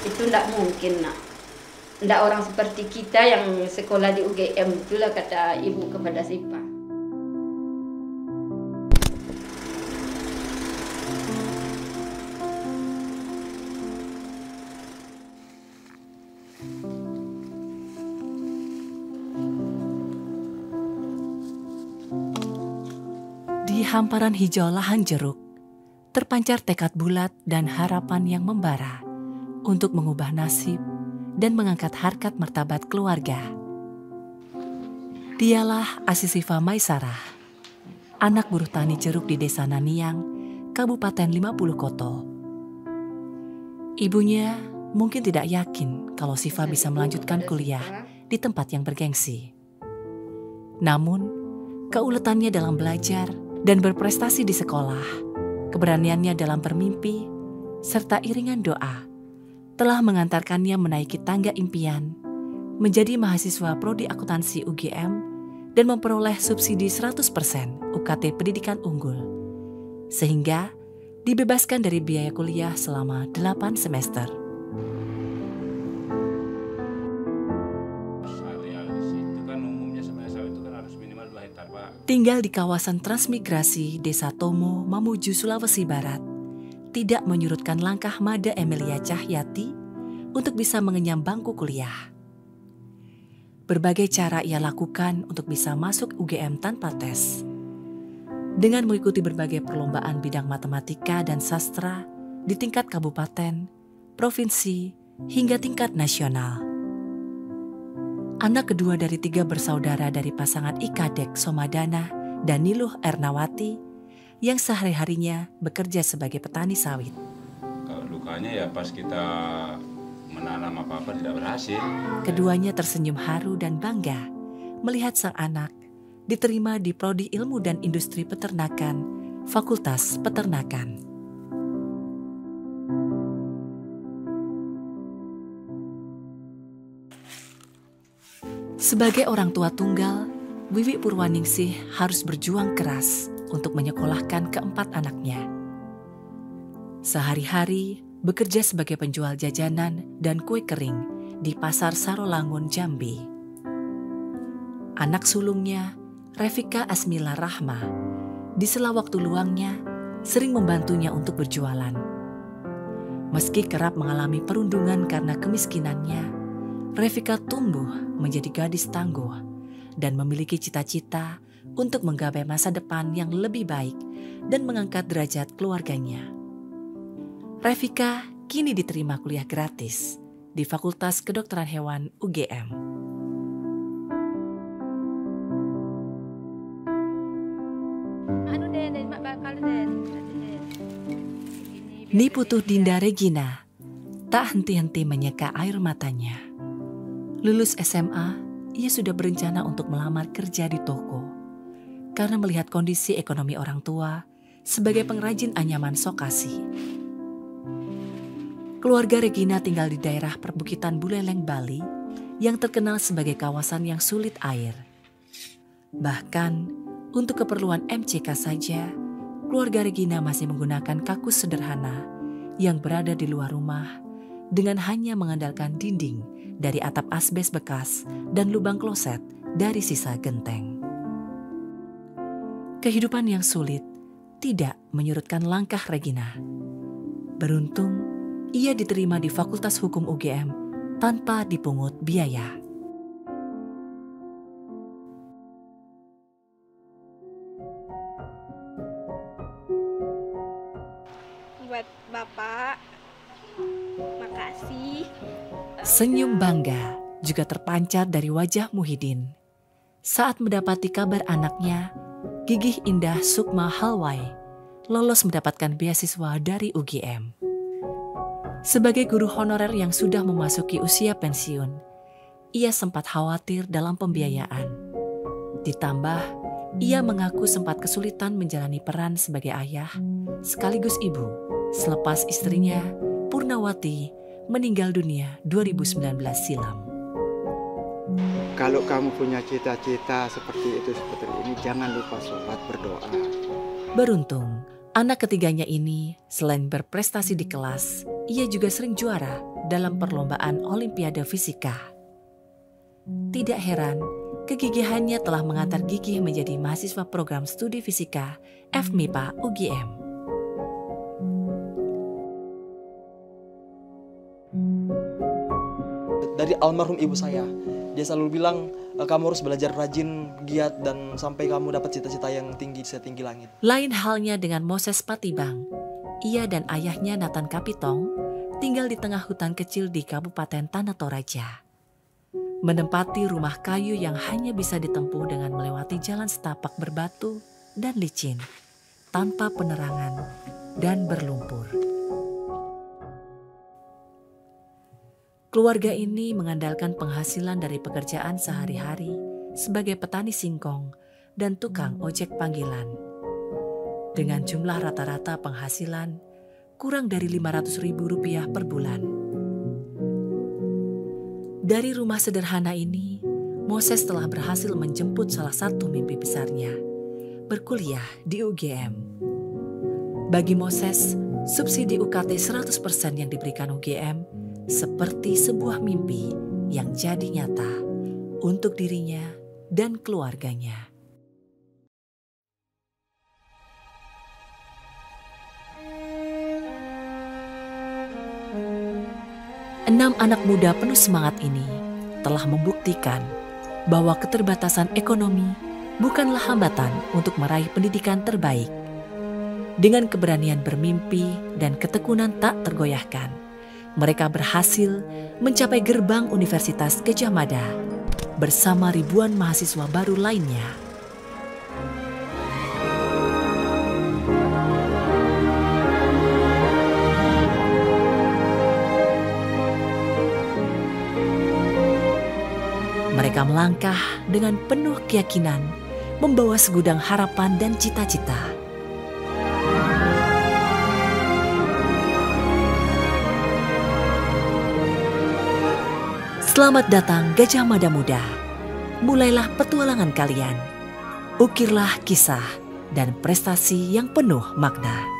Itu tidak mungkin, nak. Tidak orang seperti kita yang sekolah di UGM, itulah kata ibu kepada Sipa. Di hamparan hijau lahan jeruk, terpancar tekad bulat dan harapan yang membara untuk mengubah nasib dan mengangkat harkat martabat keluarga. Dialah Asisifa Maisarah, anak buruh tani jeruk di Desa Naniang, Kabupaten 50 Koto. Ibunya mungkin tidak yakin kalau Sifa bisa melanjutkan kuliah di tempat yang bergengsi. Namun, keuletannya dalam belajar dan berprestasi di sekolah, keberaniannya dalam bermimpi, serta iringan doa telah mengantarkannya menaiki tangga impian, menjadi mahasiswa prodi akuntansi UGM dan memperoleh subsidi 100% UKT pendidikan unggul, sehingga dibebaskan dari biaya kuliah selama 8 semester. Tinggal di kawasan transmigrasi Desa Tomo, Mamuju, Sulawesi Barat, tidak menyurutkan langkah Mada Emilia Cahyati untuk bisa mengenyam bangku kuliah. Berbagai cara ia lakukan untuk bisa masuk UGM tanpa tes. Dengan mengikuti berbagai perlombaan bidang matematika dan sastra di tingkat kabupaten, provinsi, hingga tingkat nasional. Anak kedua dari 3 bersaudara dari pasangan Ikadek Somadana dan Niluh Ernawati yang sehari-harinya bekerja sebagai petani sawit. Kalau lukanya ya pas kita menanam apa-apa tidak berhasil. Keduanya tersenyum haru dan bangga melihat sang anak diterima di Prodi Ilmu dan Industri Peternakan, Fakultas Peternakan. Sebagai orang tua tunggal, Wiwi Purwaningsih harus berjuang keras untuk menyekolahkan keempat anaknya. Sehari-hari bekerja sebagai penjual jajanan dan kue kering di Pasar Sarolangun, Jambi. Anak sulungnya, Revika Asmila Rahma, di sela waktu luangnya sering membantunya untuk berjualan. Meski kerap mengalami perundungan karena kemiskinannya, Revika tumbuh menjadi gadis tangguh dan memiliki cita-cita untuk menggapai masa depan yang lebih baik dan mengangkat derajat keluarganya. Revika kini diterima kuliah gratis di Fakultas Kedokteran Hewan UGM. Niputuh Dinda Regina tak henti-henti menyeka air matanya. Lulus SMA, ia sudah berencana untuk melamar kerja di toko karena melihat kondisi ekonomi orang tua sebagai pengrajin anyaman Sokasi. Keluarga Regina tinggal di daerah perbukitan Buleleng, Bali yang terkenal sebagai kawasan yang sulit air. Bahkan untuk keperluan MCK saja, keluarga Regina masih menggunakan kakus sederhana yang berada di luar rumah dengan hanya mengandalkan dinding dari atap asbes bekas dan lubang kloset dari sisa genteng. Kehidupan yang sulit tidak menyurutkan langkah Regina. Beruntung, ia diterima di Fakultas Hukum UGM tanpa dipungut biaya. Buat Bapak, makasih. Senyum bangga juga terpancar dari wajah Muhyiddin saat mendapati kabar anaknya, Gigih Indah Sukma Halwai, lolos mendapatkan beasiswa dari UGM. Sebagai guru honorer yang sudah memasuki usia pensiun, ia sempat khawatir dalam pembiayaan. Ditambah, ia mengaku sempat kesulitan menjalani peran sebagai ayah sekaligus ibu selepas istrinya, Purnawati, meninggal dunia 2019 silam. Kalau kamu punya cita-cita seperti ini, jangan lupa sholat berdoa. Beruntung, anak ketiganya ini selain berprestasi di kelas, ia juga sering juara dalam perlombaan Olimpiade Fisika. Tidak heran, kegigihannya telah mengantar Gigih menjadi mahasiswa program studi fisika FMIPA UGM. Dari almarhum ibu saya, dia selalu bilang, kamu harus belajar rajin, giat, dan sampai kamu dapat cita-cita yang tinggi, setinggi langit. Lain halnya dengan Moses Patibang. Ia dan ayahnya Nathan Kapitong tinggal di tengah hutan kecil di Kabupaten Tanah Toraja. Menempati rumah kayu yang hanya bisa ditempuh dengan melewati jalan setapak berbatu dan licin, tanpa penerangan dan berlumpur. Keluarga ini mengandalkan penghasilan dari pekerjaan sehari-hari sebagai petani singkong dan tukang ojek panggilan. Dengan jumlah rata-rata penghasilan kurang dari Rp500.000 per bulan. Dari rumah sederhana ini, Moses telah berhasil menjemput salah satu mimpi besarnya, berkuliah di UGM. Bagi Moses, subsidi UKT 100% yang diberikan UGM seperti sebuah mimpi yang jadi nyata untuk dirinya dan keluarganya. Enam anak muda penuh semangat ini telah membuktikan bahwa keterbatasan ekonomi bukanlah hambatan untuk meraih pendidikan terbaik. Dengan keberanian bermimpi dan ketekunan tak tergoyahkan, mereka berhasil mencapai gerbang Universitas Gadjah Mada bersama ribuan mahasiswa baru lainnya. Mereka melangkah dengan penuh keyakinan, membawa segudang harapan dan cita-cita. Selamat datang Gadjah Mada Muda. Mulailah petualangan kalian. Ukirlah kisah dan prestasi yang penuh makna.